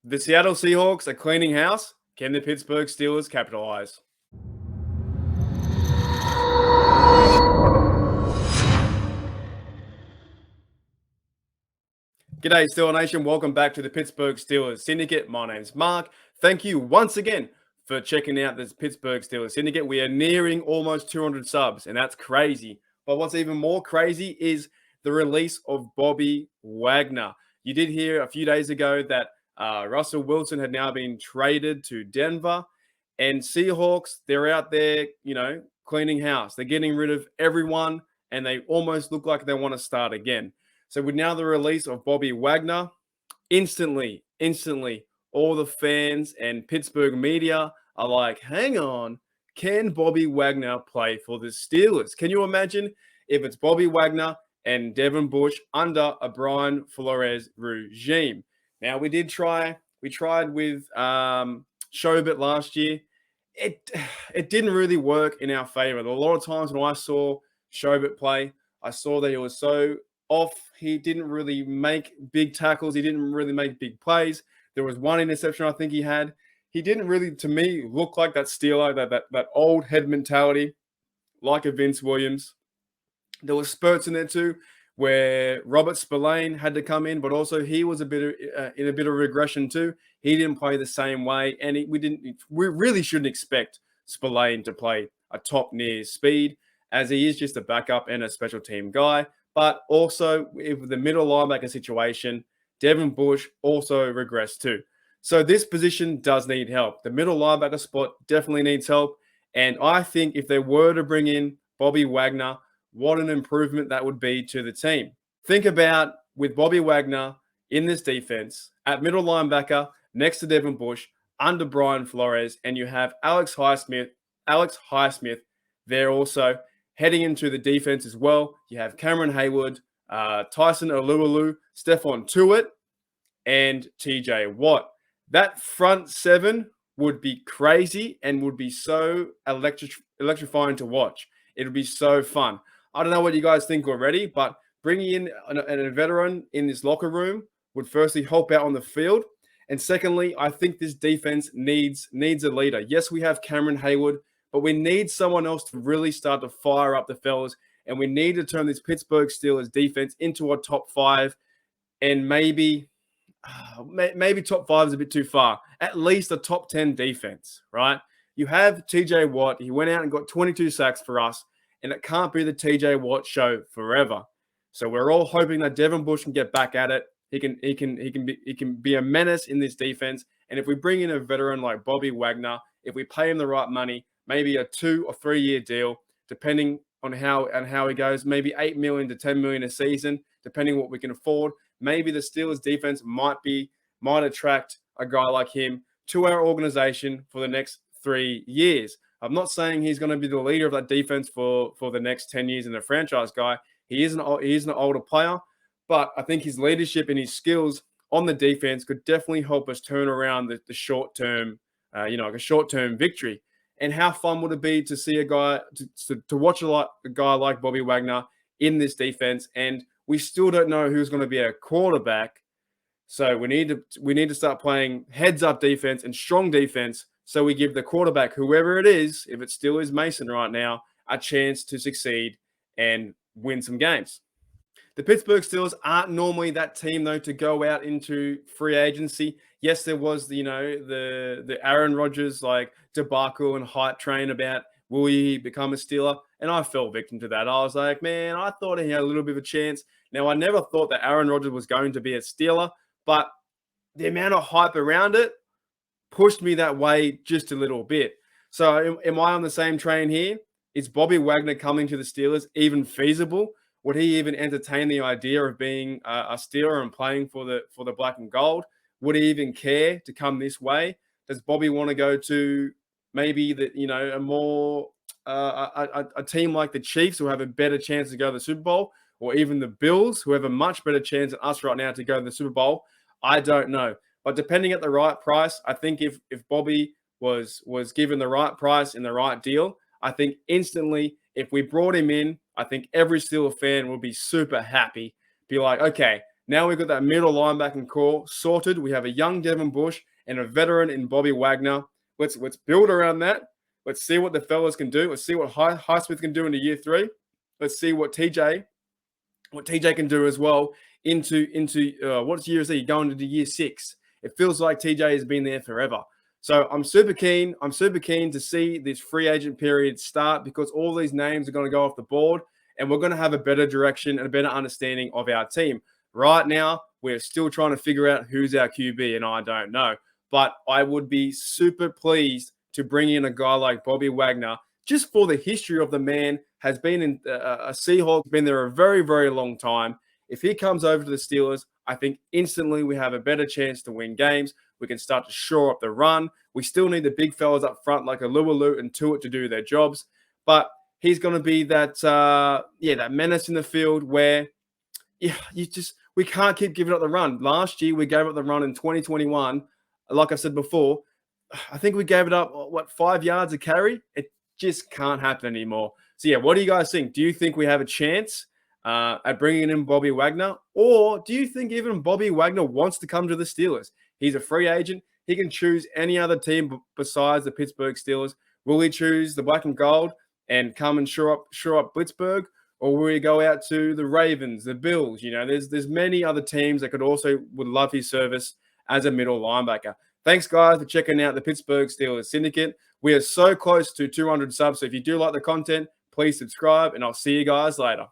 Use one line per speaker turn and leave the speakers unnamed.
The Seattle Seahawks are cleaning house. Can the Pittsburgh Steelers capitalize? G'day, Steeler Nation. Welcome back to the Pittsburgh Steelers Syndicate. My name's Mark. Thank you once again for checking out this Pittsburgh Steelers Syndicate. We are nearing almost 200 subs, and that's crazy. But what's even more crazy is the release of Bobby Wagner. You did hear a few days ago that Russell Wilson had now been traded to Denver, and Seahawks, they're out there, cleaning house. They're getting rid of everyone, and they almost look like they want to start again. So with now the release of Bobby Wagner, instantly, all the fans and Pittsburgh media are like, hang on, can Bobby Wagner play for the Steelers? Can you imagine if it's Bobby Wagner and Devin Bush under a Brian Flores regime? Now, we tried with Showbit last year. It didn't really work in our favor. A lot of times when I saw Showbit play, I saw that he was so off. He didn't really make big tackles. He didn't really make big plays. There was one interception I think he had. He didn't really, to me, look like that Steeler, that old head mentality, like a Vince Williams. There were spurts in there too, where Robert Spillane had to come in, but also he was in a bit of regression too. He didn't play the same way, and we really shouldn't expect Spillane to play a top near speed, as he is just a backup and a special team guy. But also, with the middle linebacker situation, Devin Bush also regressed too. So this position does need help. The middle linebacker spot definitely needs help. And I think if they were to bring in Bobby Wagner, what an improvement that would be to the team. Think about with Bobby Wagner in this defense, at middle linebacker, next to Devin Bush, under Brian Flores, and you have Alex Highsmith there also. Heading into the defense as well, you have Cameron Hayward, Tyson Alualu, Stephon Tuitt, and TJ Watt. That front seven would be crazy and would be so electrifying to watch. It would be so fun. I don't know what you guys think already, but bringing in a veteran in this locker room would firstly help out on the field. And secondly, I think this defense needs a leader. Yes, we have Cameron Hayward, but we need someone else to really start to fire up the fellas, and we need to turn this Pittsburgh Steelers defense into a top five, and maybe top five is a bit too far. At least a top 10 defense, right? You have TJ Watt. He went out and got 22 sacks for us, and it can't be the TJ Watt show forever. So we're all hoping that Devin Bush can get back at it. He can be a menace in this defense, and if we bring in a veteran like Bobby Wagner, if we pay him the right money, maybe a 2 or 3 year deal, depending on how he goes, maybe $8 million to $10 million a season, depending what we can afford. Maybe the Steelers defense might attract a guy like him to our organization for the next 3 years. I'm not saying he's going to be the leader of that defense for the next 10 years and a franchise guy. He is an older player, but I think his leadership and his skills on the defense could definitely help us turn around the short term, like a short term victory. And how fun would it be to see a guy to watch a guy like Bobby Wagner in this defense? And we still don't know who's going to be our quarterback. So we need to start playing heads up defense and strong defense. So we give the quarterback, whoever it is, if it still is Mason right now, a chance to succeed and win some games. The Pittsburgh Steelers aren't normally that team, though, to go out into free agency. Yes, there was the Aaron Rodgers debacle and hype train about will he become a Steeler, and I fell victim to that. I was like, man, I thought he had a little bit of a chance. Now, I never thought that Aaron Rodgers was going to be a Steeler, but the amount of hype around it pushed me that way just a little bit. So am I on the same train here? Is Bobby Wagner coming to the Steelers even feasible? Would he even entertain the idea of being a Steeler and playing for the black and gold? Would he even care to come this way? Does Bobby want to go to maybe a more a team like the Chiefs, who have a better chance to go to the Super Bowl, or even the Bills, who have a much better chance than us right now to go to the Super Bowl? I don't know. But depending at the right price, I think if Bobby was given the right price and the right deal, I think instantly, if we brought him in, I think every Steelers fan would be super happy. Be like, okay, Now we've got that middle linebacking core sorted. We have a young Devin Bush and a veteran in Bobby Wagner. Let's build around that. Let's see what the fellas can do. Let's see what Highsmith can do into year 3. Let's see what TJ can do as well into what year is he going into year 6? It feels like TJ has been there forever. So I'm super keen. I'm super keen to see this free agent period start because all these names are going to go off the board and we're going to have a better direction and a better understanding of our team. Right now, we're still trying to figure out who's our QB, and I don't know. But I would be super pleased to bring in a guy like Bobby Wagner just for the history of the man, has been in a Seahawk, been there a very, very long time. If he comes over to the Steelers, I think instantly we have a better chance to win games. We can start to shore up the run. We still need the big fellas up front like a Lualu and Tuitt to do their jobs. But he's going to be that, that menace in the field where we can't keep giving up the run. Last year, we gave up the run in 2021. Like I said before, I think we gave it up, 5 yards a carry? It just can't happen anymore. So, yeah, what do you guys think? Do you think we have a chance at bringing in Bobby Wagner? Or do you think even Bobby Wagner wants to come to the Steelers? He's a free agent. He can choose any other team besides the Pittsburgh Steelers. Will he choose the black and gold and come and shore up Pittsburgh? Or will he go out to the Ravens, the Bills? There's many other teams that would love his service as a middle linebacker. Thanks, guys, for checking out the Pittsburgh Steelers Syndicate. We are so close to 200 subs. So if you do like the content, please subscribe, and I'll see you guys later.